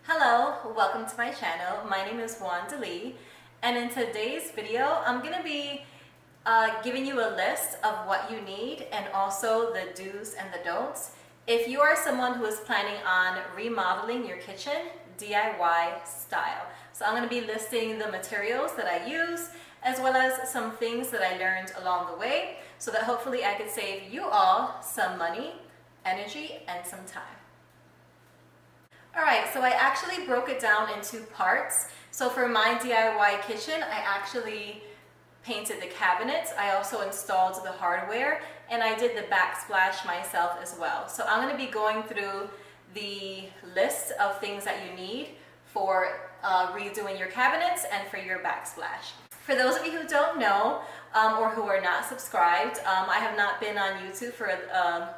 Hello, welcome to my channel. My name is Wandalee, and in today's video, I'm going to be giving you a list of what you need and also the do's and the don'ts if you are someone who is planning on remodeling your kitchen DIY style. So I'm going to be listing the materials that I use as well as some things that I learned along the way so that hopefully I could save you all some money, energy, and some time. Alright, so I actually broke it down into parts. So for my DIY kitchen, I actually painted the cabinets, I also installed the hardware, and I did the backsplash myself as well. So I'm going to be going through the list of things that you need for redoing your cabinets and for your backsplash. For those of you who don't know or who are not subscribed, I have not been on YouTube for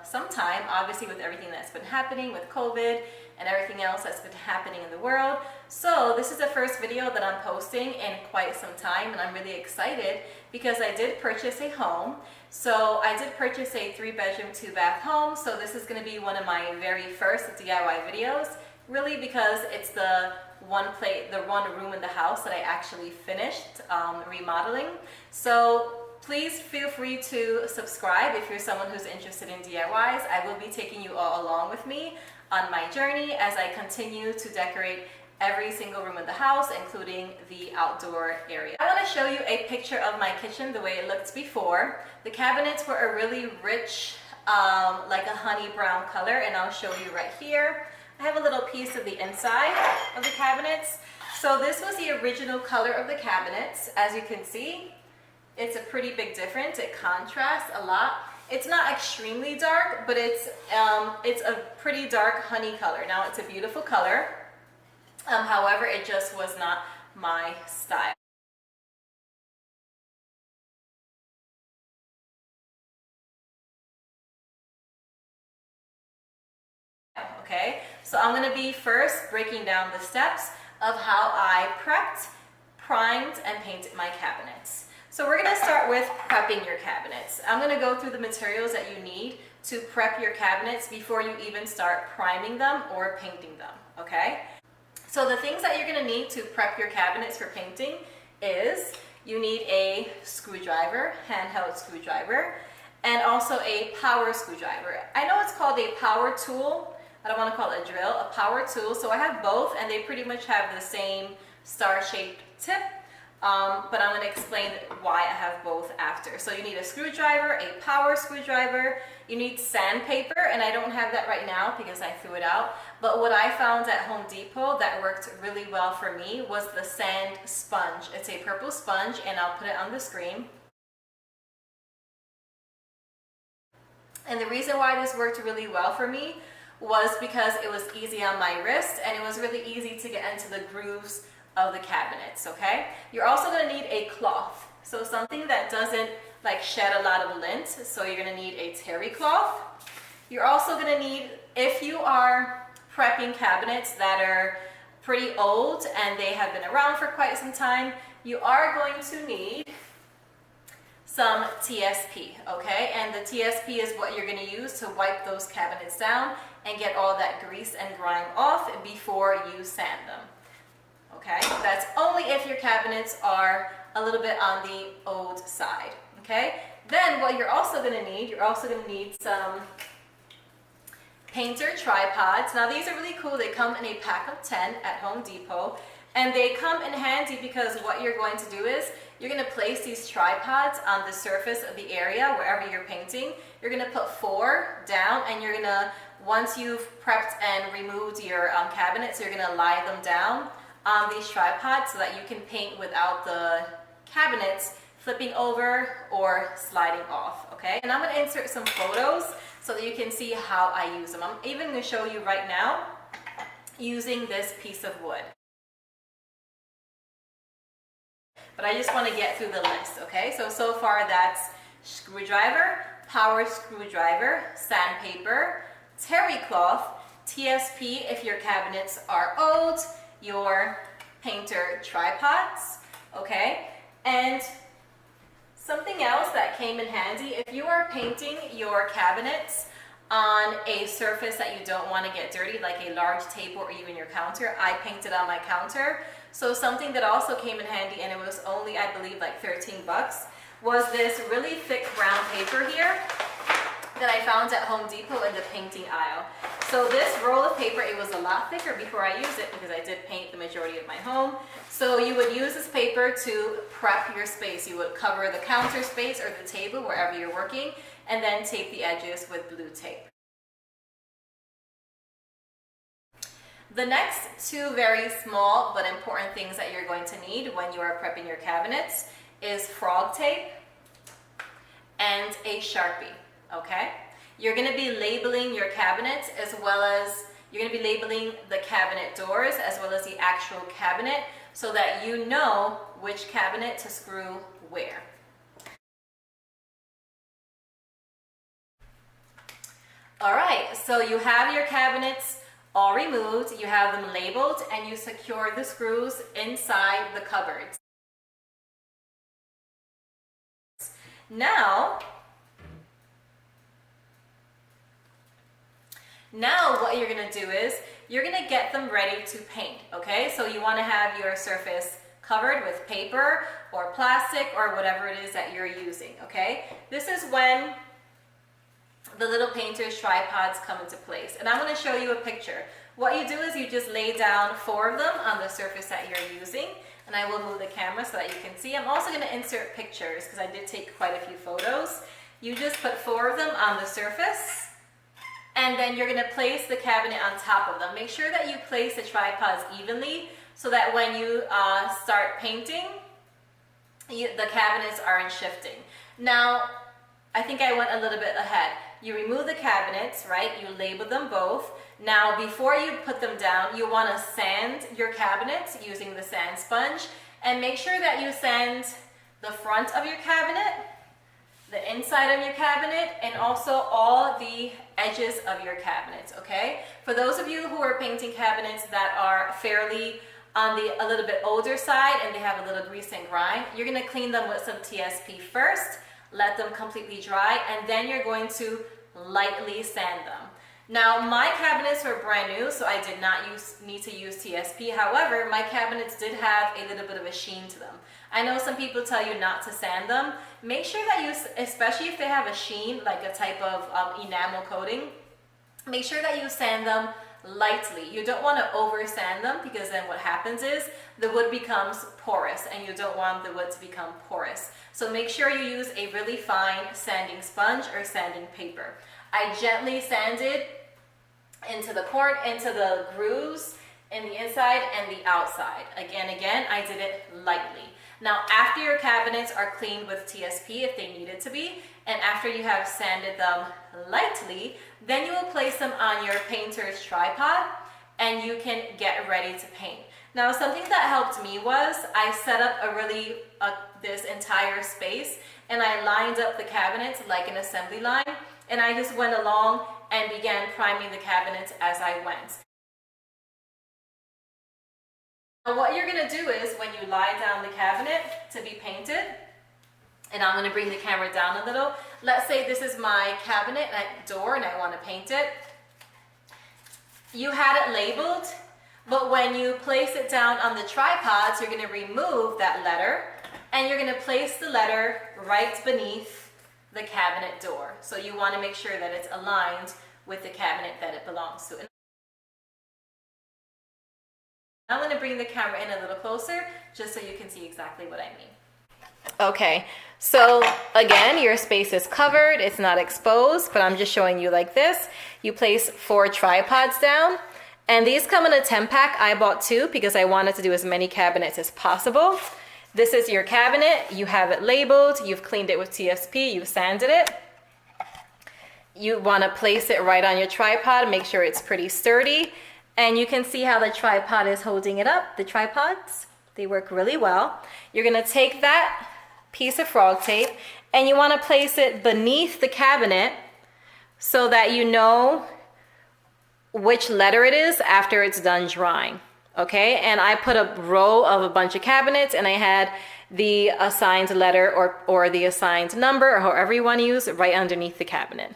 some time, obviously with everything that's been happening with COVID and everything else that's been happening in the world. So this is the first video that I'm posting in quite some time, and I'm really excited because I did purchase a home. So I did purchase a 3-bedroom, 2-bath home. So this is going to be one of my very first DIY videos, really because it's the one room in the house that I actually finished remodeling. So please feel free to subscribe if you're someone who's interested in DIYs. I will be taking you all along with me on my journey as I continue to decorate every single room in the house, including the outdoor area. I want to show you a picture of my kitchen the way it looked before. The cabinets were a really rich, like a honey brown color, and I'll show you right here. I have a little piece of the inside of the cabinets. So this was the original color of the cabinets. As you can see, it's a pretty big difference. It contrasts a lot. It's not extremely dark, but it's a pretty dark honey color. Now it's a beautiful color. However, it just was not my style. Okay, so I'm going to be first breaking down the steps of how I prepped, primed, and painted my cabinets. So we're going to start with prepping your cabinets. I'm going to go through the materials that you need to prep your cabinets before you even start priming them or painting them, okay? So the things that you're going to need to prep your cabinets for painting is you need a screwdriver, handheld screwdriver, and also a power screwdriver. I know it's called a power tool. I don't want to call it a drill, a power tool. So I have both, and they pretty much have the same star-shaped tip. But I'm going to explain why I have both after. So you need a screwdriver, a power screwdriver, you need sandpaper, and I don't have that right now because I threw it out. But what I found at Home Depot that worked really well for me was the sand sponge. It's a purple sponge, and I'll put it on the screen. And the reason why this worked really well for me was because it was easy on my wrist, and it was really easy to get into the grooves of the cabinets, okay? You're also going to need a cloth, so something that doesn't like shed a lot of lint, so you're going to need a terry cloth. You're also going to need, if you are prepping cabinets that are pretty old and they have been around for quite some time, you are going to need some TSP, okay? And the TSP is what you're going to use to wipe those cabinets down and get all that grease and grime off before you sand them. Okay, that's only if your cabinets are a little bit on the old side. Okay, then what you're also going to need, some painter tripods. Now these are really cool. They come in a pack of 10 at Home Depot, and they come in handy because what you're going to do is you're going to place these tripods on the surface of the area wherever you're painting. You're going to put 4 down, and you're going to, once you've prepped and removed your cabinets, you're going to lie them down on these tripods so that you can paint without the cabinets flipping over or sliding off, okay? And I'm going to insert some photos so that you can see how I use them. I'm even going to show you right now using this piece of wood. But I just want to get through the list, okay? So far that's screwdriver, power screwdriver, sandpaper, terry cloth, TSP if your cabinets are old, your painter tripods, okay? And something else that came in handy, if you are painting your cabinets on a surface that you don't want to get dirty, like a large table or even your counter. I painted on my counter. So something that also came in handy, and it was only, I believe, like 13 bucks, was this really thick brown paper here that I found at Home Depot in the painting aisle. So this roll of paper, it was a lot thicker before I used it because I did paint the majority of my home. So you would use this paper to prep your space. You would cover the counter space or the table wherever you're working, and then tape the edges with blue tape. The next two very small but important things that you're going to need when you are prepping your cabinets is frog tape and a Sharpie, okay? You're gonna be labeling your cabinets as well as you're gonna be labeling the cabinet doors as well as the actual cabinet so that you know which cabinet to screw where. All right, so you have your cabinets all removed, you have them labeled, and you secure the screws inside the cupboards. Now what you're gonna do is you're gonna get them ready to paint, okay? So you wanna have your surface covered with paper or plastic or whatever it is that you're using, okay? This is when the little painter's tripods come into place. And I'm gonna show you a picture. What you do is you just lay down 4 of them on the surface that you're using, and I will move the camera so that you can see. I'm also gonna insert pictures because I did take quite a few photos. You just put 4 of them on the surface, and then you're gonna place the cabinet on top of them. Make sure that you place the tripods evenly so that when you start painting, the cabinets aren't shifting. Now, I think I went a little bit ahead. You remove the cabinets, right? You label them both. Now, before you put them down, you want to sand your cabinets using the sand sponge, and make sure that you sand the front of your cabinet, the inside of your cabinet, and also all the edges of your cabinets, okay? For those of you who are painting cabinets that are fairly on a little bit older side and they have a little grease and grime, you're going to clean them with some TSP first. Let them completely dry, and then you're going to lightly sand them. Now, my cabinets were brand new, so I did not need to use TSP. However, my cabinets did have a little bit of a sheen to them. I know some people tell you not to sand them. Make sure that you, especially if they have a sheen, like a type of enamel coating, make sure that you sand them lightly. You don't want to over sand them because then what happens is the wood becomes porous, and you don't want the wood to become porous. So make sure you use a really fine sanding sponge or sanding paper. I gently sanded into the grooves in the inside and the outside. Again, I did it lightly. Now, after your cabinets are cleaned with TSP, if they needed to be, and after you have sanded them lightly, then you will place them on your painter's tripod and you can get ready to paint. Now, something that helped me was I set up this entire space, and I lined up the cabinets like an assembly line, and I just went along and began priming the cabinets as I went. Now, what you're gonna do is when you lie down the cabinet to be painted, and I'm gonna bring the camera down a little. Let's say this is my cabinet door and I wanna paint it. You had it labeled, but when you place it down on the tripods, you're gonna remove that letter, and you're gonna place the letter right beneath the cabinet door. So you wanna make sure that it's aligned with the cabinet that it belongs to. I'm gonna bring the camera in a little closer just so you can see exactly what I mean. Okay, so again, your space is covered, it's not exposed, but I'm just showing you like this. You place 4 tripods down, and these come in a 10-pack. I bought 2 because I wanted to do as many cabinets as possible. This is your cabinet, you have it labeled, you've cleaned it with TSP, you've sanded it. You wanna place it right on your tripod, make sure it's pretty sturdy, and you can see how the tripod is holding it up. The tripods, they work really well. You're gonna take that piece of frog tape and you wanna place it beneath the cabinet so that you know which letter it is after it's done drying, okay? And I put a row of a bunch of cabinets, and I had the assigned letter or the assigned number, or however you wanna use, right underneath the cabinet.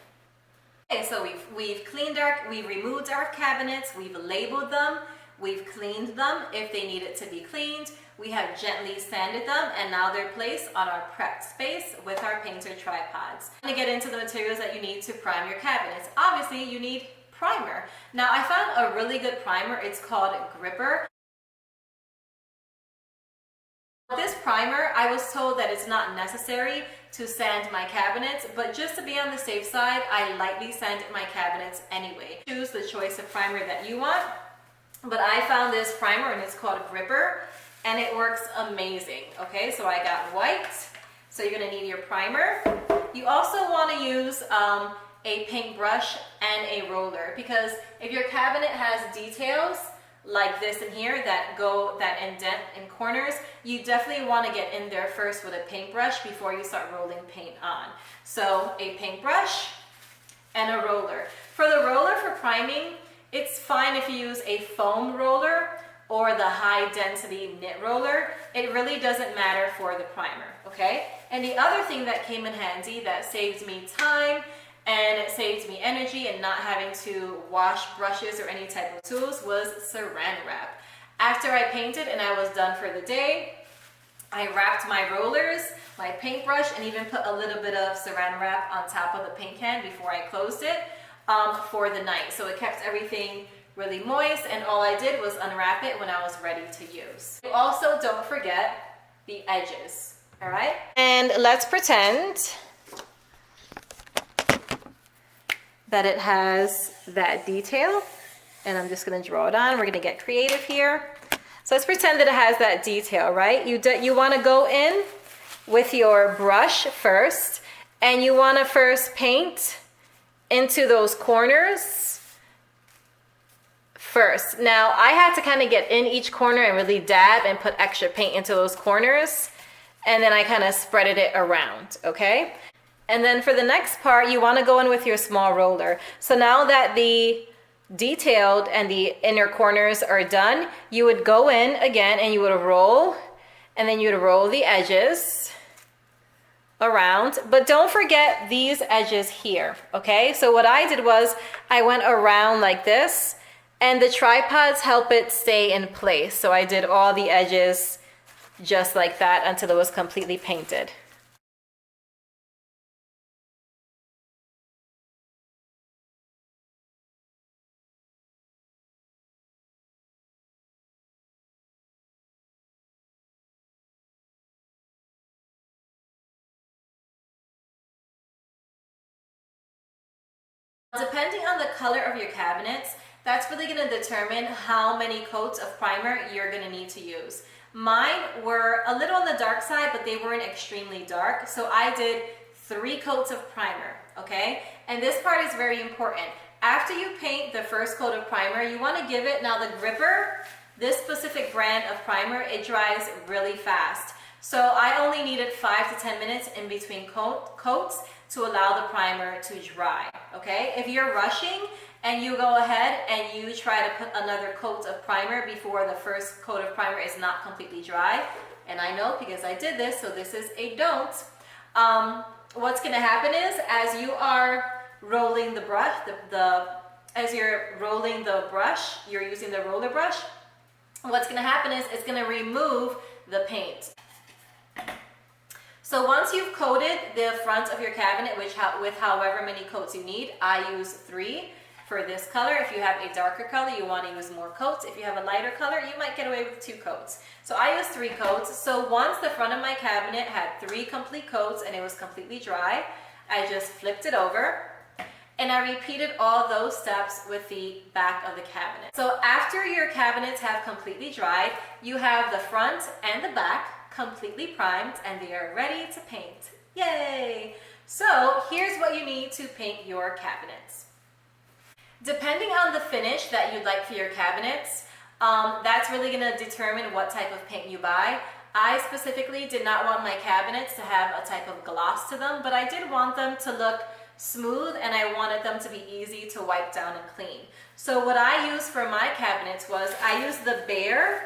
Okay, so we've removed our cabinets, we've labeled them, we've cleaned them if they needed to be cleaned, we have gently sanded them, and now they're placed on our prep space with our painter tripods. I'm gonna get into the materials that you need to prime your cabinets. Obviously, you need primer. Now, I found a really good primer. It's called Gripper. This primer, I was told that it's not necessary to sand my cabinets, but just to be on the safe side, I lightly sanded my cabinets anyway. Choose the choice of primer that you want, but I found this primer and it's called Gripper, and it works amazing. Okay, so I got white, so you're gonna need your primer. You also wanna use a paintbrush and a roller, because if your cabinet has details like this in here that indent in corners, you definitely want to get in there first with a paintbrush before you start rolling paint on. So a paintbrush and a roller. For the roller for priming, it's fine if you use a foam roller or the high density knit roller. It really doesn't matter for the primer, okay? And the other thing that came in handy that saved me time and it saved me energy and not having to wash brushes or any type of tools was saran wrap. After I painted and I was done for the day, I wrapped my rollers, my paintbrush, and even put a little bit of saran wrap on top of the paint can before I closed it for the night. So it kept everything really moist, and all I did was unwrap it when I was ready to use. You also don't forget the edges, all right? And let's pretend that it has that detail, and I'm just gonna draw it on. We're gonna get creative here. So let's pretend that it has that detail, right? You wanna go in with your brush first, and you wanna first paint into those corners first. Now, I had to kind of get in each corner and really dab and put extra paint into those corners, and then I kind of spreaded it around, okay? And then for the next part, you want to go in with your small roller. So now that the detailed and the inner corners are done, you would go in again and you would roll, and then you would roll the edges around. But don't forget these edges here, okay? So what I did was I went around like this, and the tripods help it stay in place. So I did all the edges just like that until it was completely painted. Depending on the color of your cabinets, that's really going to determine how many coats of primer you're going to need to use. Mine were a little on the dark side, but they weren't extremely dark, so I did 3 coats of primer, okay? And this part is very important. After you paint the first coat of primer, you want to give it, now the Gripper, this specific brand of primer, it dries really fast. So I only needed 5 to 10 minutes in between coats to allow the primer to dry, okay? If you're rushing and you go ahead and you try to put another coat of primer before the first coat of primer is not completely dry, and I know because I did this, so this is a don't, what's gonna happen is as you are rolling the brush, as you're rolling the brush, you're using the roller brush, what's gonna happen is it's gonna remove the paint. So once you've coated the front of your cabinet with however many coats you need, I use 3 for this color. If you have a darker color, you want to use more coats. If you have a lighter color, you might get away with 2 coats. So I use 3 coats. So once the front of my cabinet had 3 complete coats and it was completely dry, I just flipped it over and I repeated all those steps with the back of the cabinet. So after your cabinets have completely dried, you have the front and the back completely primed and they are ready to paint. Yay! So here's what you need to paint your cabinets. Depending on the finish that you'd like for your cabinets, that's really going to determine what type of paint you buy. I specifically did not want my cabinets to have a type of gloss to them, but I did want them to look smooth and I wanted them to be easy to wipe down and clean. So what I used for my cabinets was I used the Behr,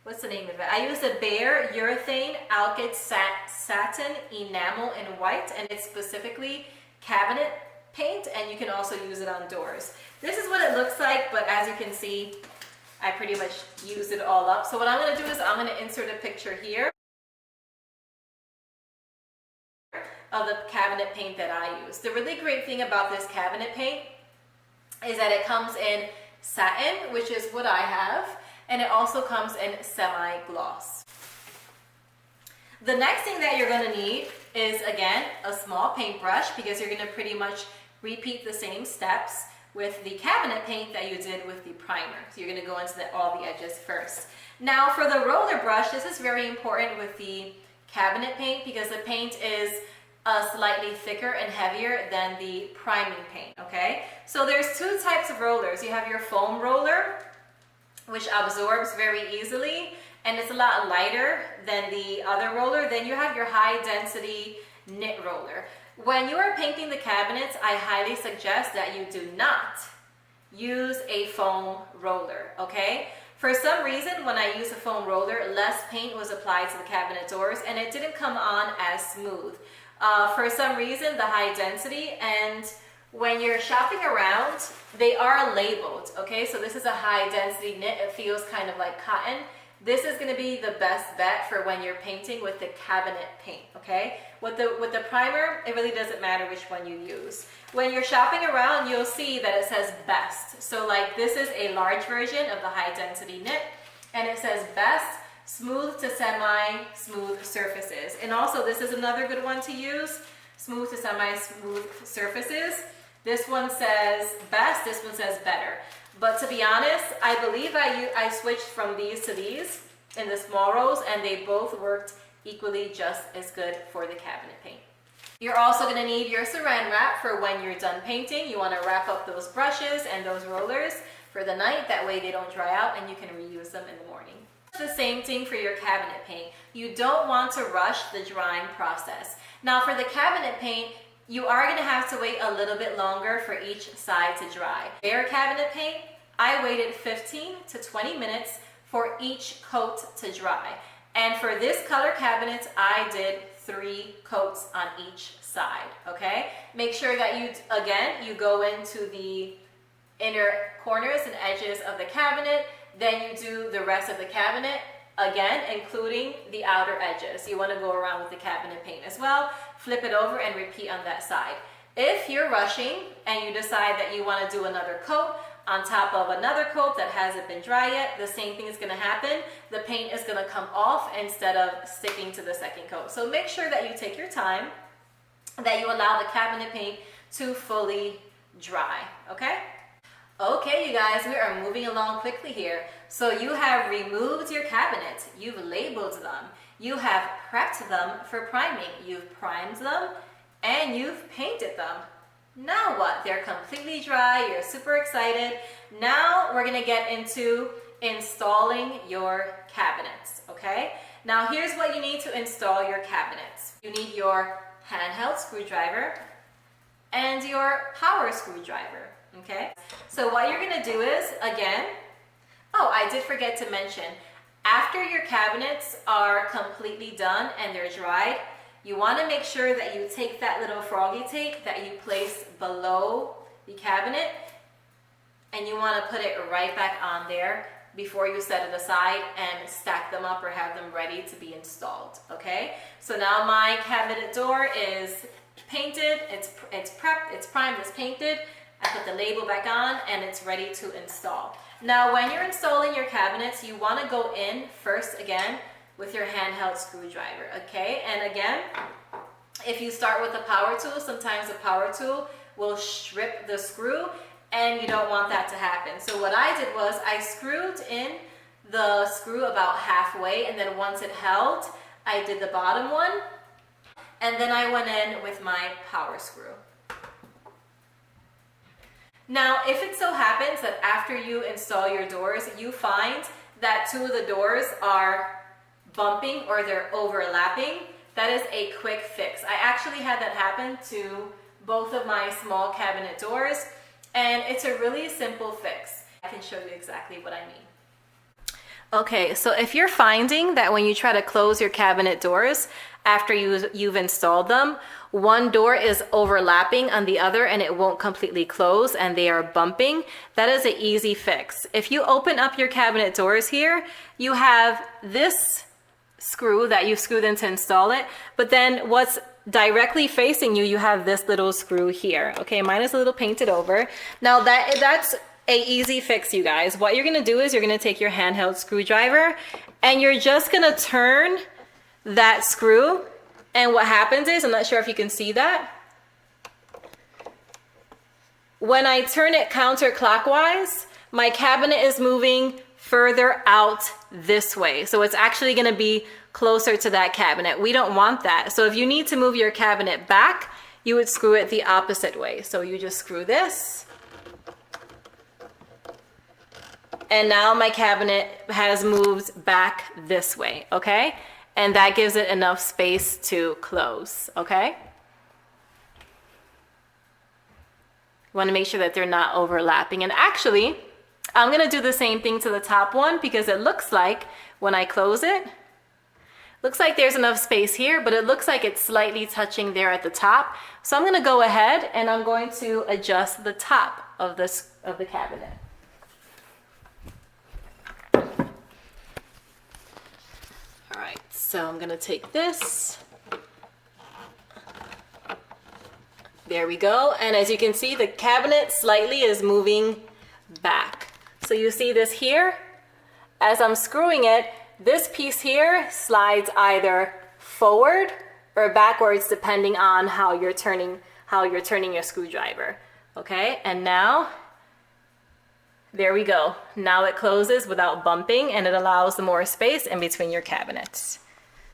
what's the name of it? I used a Behr Urethane Alkyd Satin Enamel in white, and it's specifically cabinet paint, and you can also use it on doors. This is what it looks like, but as you can see, I pretty much used it all up. So what I'm going to do is I'm going to insert a picture here of the cabinet paint that I use. The really great thing about this cabinet paint is that it comes in satin, which is what I have, and it also comes in semi-gloss. The next thing that you're going to need is, again, a small paintbrush, because you're going to pretty much repeat the same steps with the cabinet paint that you did with the primer. So you're going to go into all the edges first. Now for the roller brush, this is very important with the cabinet paint because the paint is slightly thicker and heavier than the priming paint, okay? So there's two types of rollers. You have your foam roller, which absorbs very easily, and it's a lot lighter than the other roller. Then you have your high density knit roller. When you are painting the cabinets, I highly suggest that you do not use a foam roller, okay? For some reason, when I used a foam roller, less paint was applied to the cabinet doors and it didn't come on as smooth. For some reason, the high density, and when you're shopping around, they are labeled, okay? So this is a high density knit. It feels kind of like cotton. This is going to be the best bet for when you're painting with the cabinet paint, okay? With the primer, it really doesn't matter which one you use. When you're shopping around, you'll see that it says best. So like this is a large version of the high density knit, and it says best, smooth to semi-smooth surfaces. And also this is another good one to use, smooth to semi-smooth surfaces. This one says best, this one says better. But to be honest, I believe I switched from these to these in the small rows, and they both worked equally just as good for the cabinet paint. You're also going to need your saran wrap for when you're done painting. You want to wrap up those brushes and those rollers for the night. That way they don't dry out and you can reuse them in the morning. The same thing for your cabinet paint. You don't want to rush the drying process. Now for the cabinet paint, you are going to have to wait a little bit longer for each side to dry. Bare cabinet paint, I waited 15 to 20 minutes for each coat to dry. And for this color cabinet, I did 3 coats on each side, okay? Make sure that you go into the inner corners and edges of the cabinet, then you do the rest of the cabinet, again, including the outer edges. You want to go around with the cabinet paint as well, flip it over and repeat on that side. If you're rushing and you decide that you want to do another coat on top of another coat that hasn't been dry yet, the same thing is going to happen. The paint is going to come off instead of sticking to the second coat. So make sure that you take your time, that you allow the cabinet paint to fully dry, okay? Okay, you guys, we are moving along quickly here. So you have removed your cabinets, you've labeled them, you have prepped them for priming, you've primed them, and you've painted them. Now what? They're completely dry, you're super excited. Now we're gonna get into installing your cabinets, okay? Now here's what you need to install your cabinets. You need your handheld screwdriver and your power screwdriver, okay? So what you're gonna do is, again, oh, I did forget to mention, after your cabinets are completely done and they're dried, you want to make sure that you take that little froggy tape that you place below the cabinet and you want to put it right back on there before you set it aside and stack them up or have them ready to be installed, okay? So now my cabinet door is painted, it's prepped, it's primed, it's painted. I put the label back on and it's ready to install. Now when you're installing your cabinets, you want to go in first again with your handheld screwdriver, okay? And again, if you start with a power tool, sometimes the power tool will strip the screw and you don't want that to happen. So what I did was I screwed in the screw about halfway, and then once it held, I did the bottom one, and then I went in with my power screw. Now, if it so happens that after you install your doors, you find that 2 of the doors are bumping or they're overlapping, that is a quick fix. I actually had that happen to both of my small cabinet doors, and it's a really simple fix. I can show you exactly what I mean. Okay, so if you're finding that when you try to close your cabinet doors after you've installed them, one door is overlapping on the other and it won't completely close and they are bumping, that is an easy fix. If you open up your cabinet doors here, you have this screw that you screwed in to install it, but then what's directly facing you, you have this little screw here. Okay, mine is a little painted over. Now that's a easy fix, you guys. What you're gonna do is you're gonna take your handheld screwdriver and you're just gonna turn that screw, and what happens is, I'm not sure if you can see that, when I turn it counterclockwise, my cabinet is moving further out this way. So it's actually gonna be closer to that cabinet. We don't want that. So if you need to move your cabinet back, you would screw it the opposite way. So you just screw this. And now my cabinet has moved back this way, okay? And that gives it enough space to close, okay? You wanna make sure that they're not overlapping. And actually, I'm gonna do the same thing to the top one because it looks like when I close it, looks like there's enough space here, but it looks like it's slightly touching there at the top. So I'm gonna go ahead and I'm going to adjust the top of the cabinet. All right, so I'm gonna take this. There we go. And as you can see, the cabinet slightly is moving back. So you see this here? As I'm screwing it, this piece here slides either forward or backwards depending on how you're turning your screwdriver. Okay, and now, there we go. Now it closes without bumping and it allows more space in between your cabinets.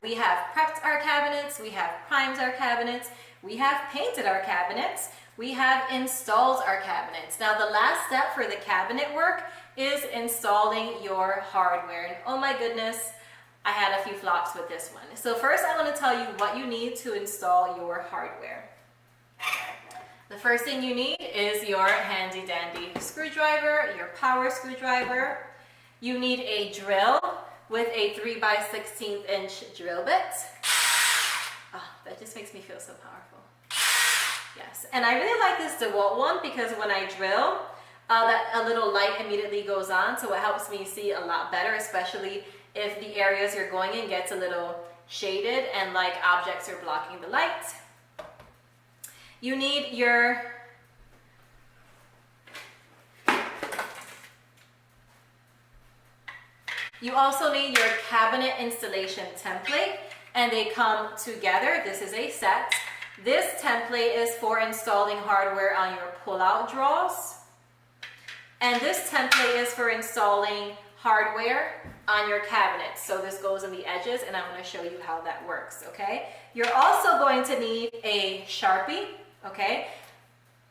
We have prepped our cabinets, we have primed our cabinets, we have painted our cabinets, we have installed our cabinets. Now the last step for the cabinet work is installing your hardware. And oh my goodness, I had a few flops with this one. So first I want to tell you what you need to install your hardware. The first thing you need is your handy dandy screwdriver, your power screwdriver. You need a drill with a 3x16 inch drill bit. Oh, that just makes me feel so powerful. Yes, and I really like this DeWalt one because when I drill, a little light immediately goes on, so it helps me see a lot better, especially if the areas you're going in gets a little shaded and like objects are blocking the light. You need your You also need your cabinet installation template, and they come together. This is a set. This template is for installing hardware on your pull-out drawers. And this template is for installing hardware on your cabinets. So this goes in the edges, and I'm going to show you how that works, okay? You're also going to need a Sharpie, okay?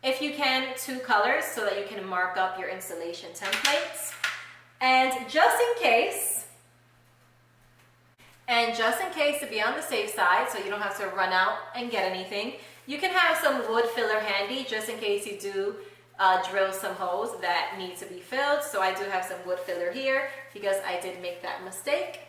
If you can, 2 colors so that you can mark up your installation templates. And just in case, to be on the safe side, so you don't have to run out and get anything, you can have some wood filler handy just in case you do drill some holes that need to be filled. So I do have some wood filler here because I did make that mistake.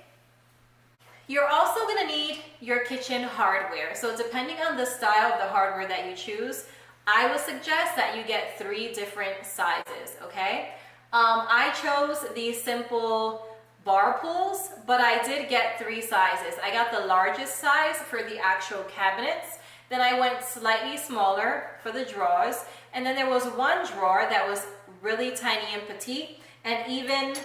You're also going to need your kitchen hardware. So depending on the style of the hardware that you choose, I would suggest that you get 3 different sizes, okay? I chose these simple bar pulls, but I did get 3 sizes. I got the largest size for the actual cabinets. Then I went slightly smaller for the drawers. And then there was one drawer that was really tiny and petite, and even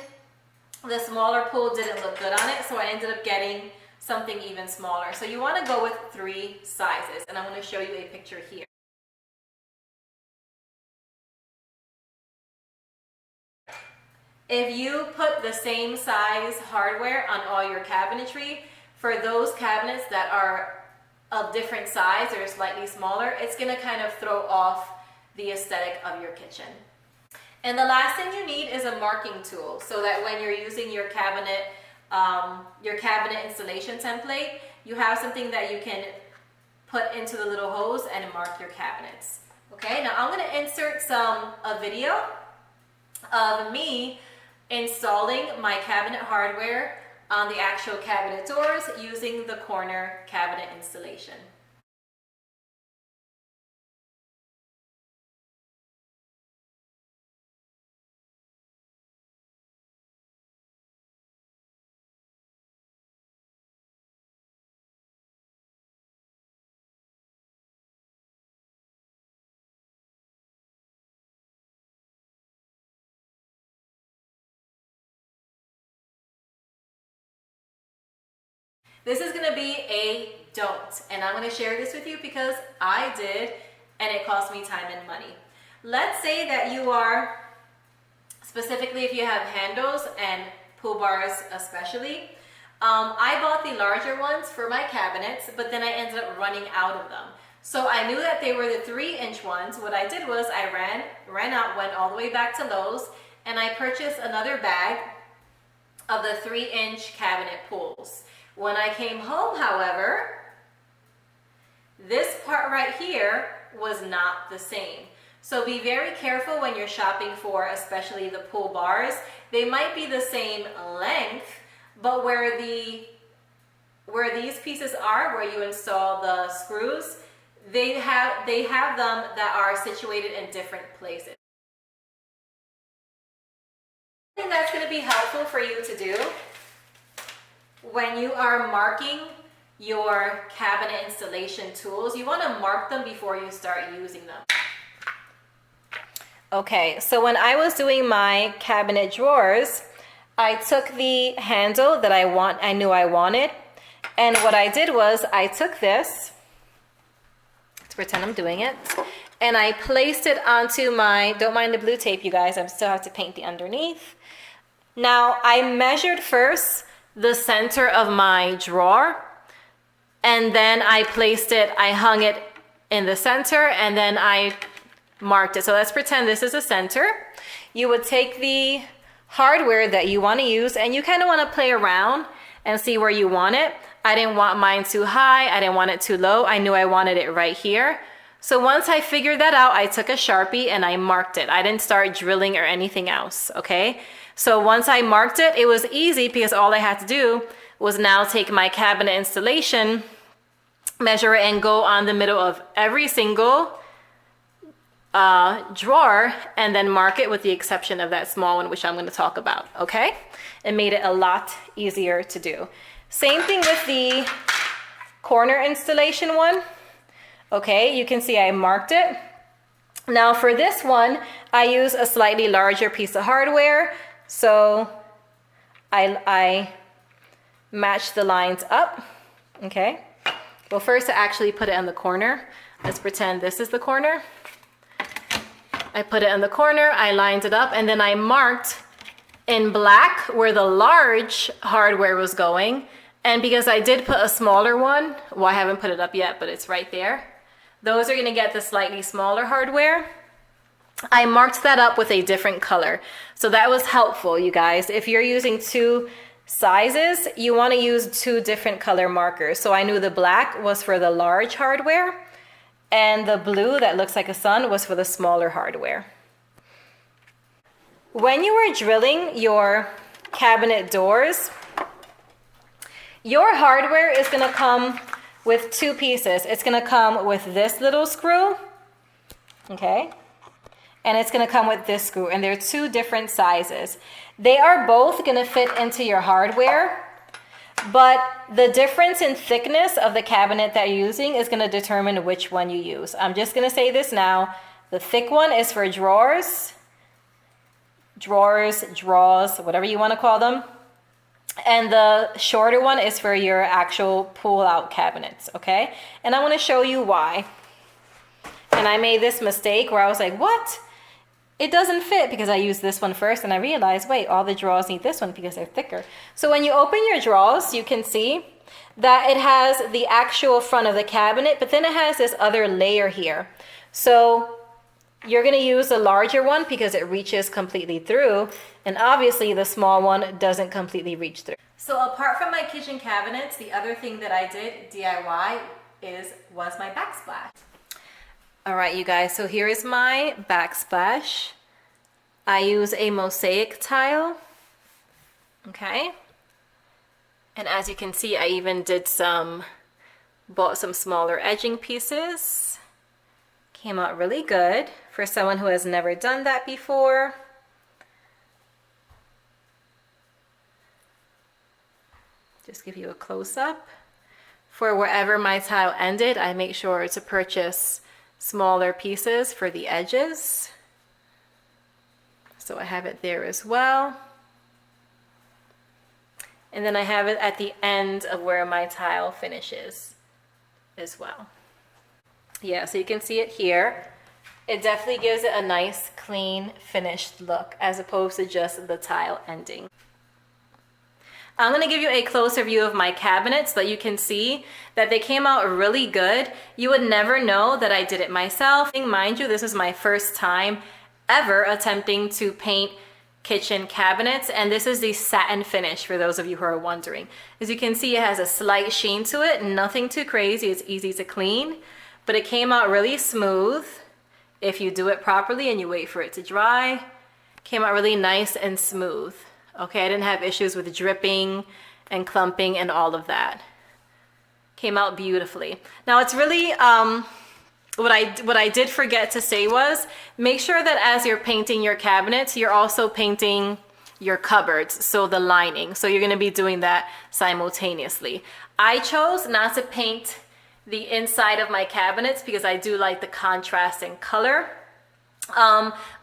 the smaller pull didn't look good on it, so I ended up getting something even smaller. So you want to go with 3 sizes, and I'm going to show you a picture here. If you put the same size hardware on all your cabinetry, for those cabinets that are of different size or slightly smaller, it's going to kind of throw off the aesthetic of your kitchen. And the last thing you need is a marking tool, so that when you're using your cabinet installation template, you have something that you can put into the little holes and mark your cabinets. Okay, now I'm going to insert a video of me installing my cabinet hardware on the actual cabinet doors using the corner cabinet installation. This is gonna be a don't, and I'm gonna share this with you because I did, and it cost me time and money. Let's say that you are, specifically if you have handles and pull bars especially, I bought the larger ones for my cabinets, but then I ended up running out of them. So I knew that they were the 3-inch ones. What I did was I ran out, went all the way back to Lowe's, and I purchased another bag of the 3-inch cabinet pulls. When I came home, however, this part right here was not the same. So be very careful when you're shopping for, especially the pull bars. They might be the same length, but where these pieces are, where you install the screws, they have them that are situated in different places. I think that's going to be helpful for you to do when you are marking your cabinet installation tools. You want to mark them before you start using them. Okay, so when I was doing my cabinet drawers, I took the handle that I knew I wanted, and what I did was I took this, let's pretend I'm doing it, and I placed it onto my, don't mind the blue tape you guys, I still have to paint the underneath. Now I measured first the center of my drawer, and then I placed it, I hung it in the center, and then I marked it. So let's pretend this is a center. You would take the hardware that you want to use, and you kind of want to play around and see where you want it. I didn't want mine too high, I didn't want it too low, I knew I wanted it right here. So once I figured that out, I took a Sharpie and I marked it. I didn't start drilling or anything else, okay? So once I marked it, it was easy because all I had to do was now take my cabinet installation, measure it, and go on the middle of every single drawer and then mark it, with the exception of that small one, which I'm going to talk about, okay? It made it a lot easier to do. Same thing with the corner installation one. Okay, you can see I marked it. Now for this one, I use a slightly larger piece of hardware, so I match the lines up, okay? Well, first I actually put it on the corner. Let's pretend this is the corner. I put it in the corner, I lined it up, and then I marked in black where the large hardware was going. And because I did put a smaller one, well, I haven't put it up yet, but it's right there. Those are gonna get the slightly smaller hardware. I marked that up with a different color. So that was helpful, you guys. If you're using two sizes, you wanna use two different color markers. So I knew the black was for the large hardware, and the blue that looks like a sun was for the smaller hardware. When you are drilling your cabinet doors, your hardware is gonna come with two pieces. It's gonna come with this little screw, okay? And it's gonna come with this screw, and they're two different sizes. They are both gonna fit into your hardware, but the difference in thickness of the cabinet that you're using is gonna determine which one you use. I'm just gonna say this now. The thick one is for drawers, draws, whatever you wanna call them. And the shorter one is for your actual pull-out cabinets, okay? And I wanna show you why. And I made this mistake where I was like, what? It doesn't fit, because I used this one first, and I realized, wait, all the drawers need this one because they're thicker. So when you open your drawers, you can see that it has the actual front of the cabinet, but then it has this other layer here. So you're gonna use the larger one because it reaches completely through, and obviously the small one doesn't completely reach through. So apart from my kitchen cabinets, the other thing that I did DIY was my backsplash. All right, you guys, so here is my backsplash. I use a mosaic tile, Okay. And as you can see, I even bought some smaller edging pieces. Came out really good for someone who has never done that before. Just give you a close-up. For wherever my tile ended, I make sure to purchase smaller pieces for the edges. So I have it there as well. And then I have it at the end of where my tile finishes as well. Yeah, so you can see it here. It definitely gives it a nice, clean, finished look as opposed to just the tile ending. I'm going to give you a closer view of my cabinets so that you can see that they came out really good. You would never know that I did it myself. Mind you, this is my first time ever attempting to paint kitchen cabinets, and this is the satin finish for those of you who are wondering. As you can see, it has a slight sheen to it, nothing too crazy, it's easy to clean, but it came out really smooth if you do it properly and you wait for it to dry. Came out really nice and smooth. Okay, I didn't have issues with dripping and clumping and all of that. Came out beautifully. Now it's really, what I did forget to say was, make sure that as you're painting your cabinets, you're also painting your cupboards, so the lining. So you're gonna be doing that simultaneously. I chose not to paint the inside of my cabinets because I do like the contrast in color.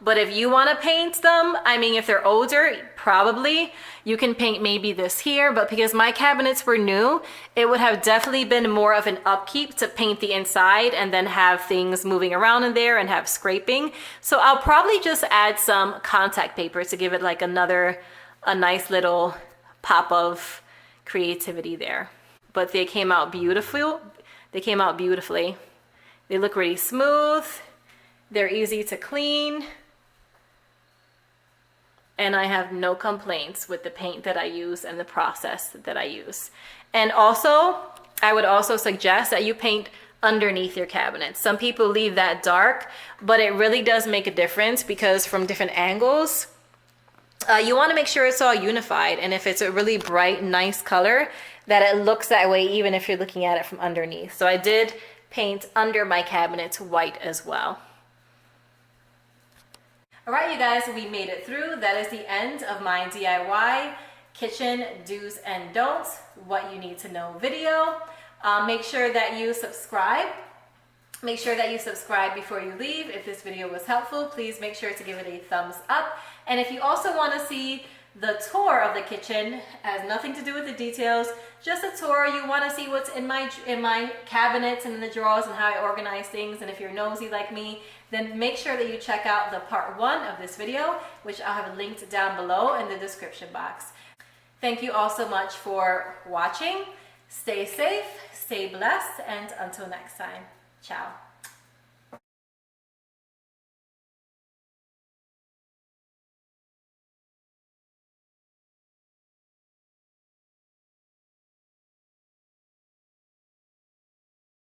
But if you want to paint them, I mean, if they're older, probably you can paint maybe this here, but because my cabinets were new, it would have definitely been more of an upkeep to paint the inside and then have things moving around in there and have scraping. So I'll probably just add some contact paper to give it like a nice little pop of creativity there. But they came out beautiful. They came out beautifully. They look really smooth. They're easy to clean, and I have no complaints with the paint that I use and the process that I use. And also, I would also suggest that you paint underneath your cabinets. Some people leave that dark, but it really does make a difference because from different angles, you want to make sure it's all unified, and if it's a really bright, nice color, that it looks that way even if you're looking at it from underneath. So I did paint under my cabinets white as well. All right, you guys, we made it through. That is the end of my DIY kitchen do's and don'ts, what you need to know video. Make sure that you subscribe. Make sure that you subscribe before you leave. If this video was helpful, please make sure to give it a thumbs up. And if you also want to see the tour of the kitchen, has nothing to do with the details, just a tour. You want to see what's in my cabinets and in the drawers and how I organize things, and if you're nosy like me, then make sure that you check out the part 1 of this video, which I'll have linked down below in the description box. Thank you all so much for watching. Stay safe, stay blessed, and until next time, ciao.